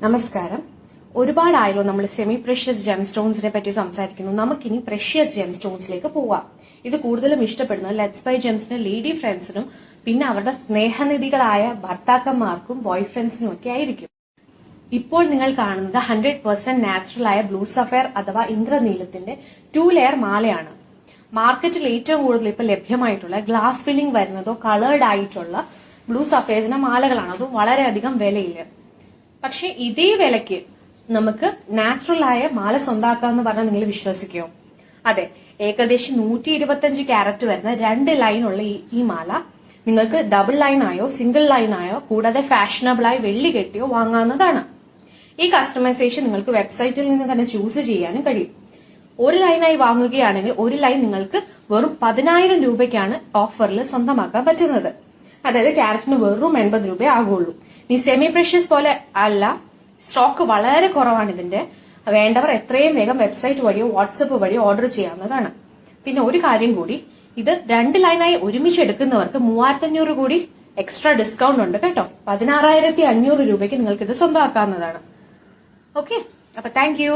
നമസ്കാരം. ഒരുപാടായല്ലോ നമ്മൾ semi precious gem സ്റ്റോൺസിനെ പറ്റി സംസാരിക്കുന്നു. നമുക്കിനി പ്രഷ്യസ് ജെം സ്റ്റോൺസിലേക്ക് പോവാം. ഇത് കൂടുതലും ഇഷ്ടപ്പെടുന്നത് ലെറ്റ്സ് ബൈ ജെംസിന്റെ ലേഡി ഫ്രണ്ട്സിനും പിന്നെ അവരുടെ സ്നേഹനിധികളായ ഭർത്താക്കന്മാർക്കും ബോയ് ഫ്രണ്ട്സിനും ഒക്കെ ആയിരിക്കും. ഇപ്പോൾ നിങ്ങൾ കാണുന്നത് 100% നാച്ചുറൽ ആയ ബ്ലൂ സഫയർ അഥവാ ഇന്ദ്രനീലത്തിന്റെ 2 ലെയർ മാലയാണ്. മാർക്കറ്റിൽ ഏറ്റവും കൂടുതൽ ഇപ്പൊ ലഭ്യമായിട്ടുള്ള ഗ്ലാസ് ഫില്ലിംഗ് വരുന്നതോ കളേർഡ് ആയിട്ടുള്ള ബ്ലൂ സഫയേഴ്സിന്റെ മാലകളാണ്. അതും വളരെയധികം വിലയില്ല. പക്ഷെ ഇതേ വിലയ്ക്ക് നമുക്ക് നാച്ചുറൽ ആയ മാല സ്വന്താക്കാന്ന് പറഞ്ഞാൽ നിങ്ങൾ വിശ്വസിക്കുമോ? അതെ, ഏകദേശം 125 ക്യാരറ്റ് വരുന്ന 2 ലൈനുള്ള ഈ മാല നിങ്ങൾക്ക് ഡബിൾ ലൈൻ ആയോ സിംഗിൾ ലൈൻ ആയോ കൂടാതെ ഫാഷനബിൾ ആയി വെള്ളി കെട്ടിയോ വാങ്ങാവുന്നതാണ്. ഈ കസ്റ്റമൈസേഷൻ നിങ്ങൾക്ക് വെബ്സൈറ്റിൽ നിന്ന് തന്നെ ചൂസ് ചെയ്യാനും കഴിയും. ഒരു ലൈനായി വാങ്ങുകയാണെങ്കിൽ ഒരു ലൈൻ നിങ്ങൾക്ക് വെറും 10,000 രൂപയ്ക്കാണ് ഓഫറിൽ സ്വന്തമാക്കാൻ പറ്റുന്നത്. അതായത് ക്യാരറ്റിന് വെറും 80 രൂപ ആകുള്ളൂ. ഈ സെമി പ്രഷ്യസ് പോലെ അല്ല, സ്റ്റോക്ക് വളരെ കുറവാണ് ഇതിന്റെ. വേണ്ടവർ എത്രയും വേഗം വെബ്സൈറ്റ് വഴിയോ വാട്സപ്പ് വഴിയോ ഓർഡർ ചെയ്യാവുന്നതാണ്. പിന്നെ ഒരു കാര്യം കൂടി, ഇത് 2 ലൈനായി ഒരുമിച്ച് എടുക്കുന്നവർക്ക് 3,500 കൂടി എക്സ്ട്രാ ഡിസ്കൗണ്ട് ഉണ്ട് കേട്ടോ. 16,500 രൂപയ്ക്ക് നിങ്ങൾക്ക് ഇത് സ്വന്തമാക്കാവുന്നതാണ്. ഓക്കെ, അപ്പൊ താങ്ക് യു.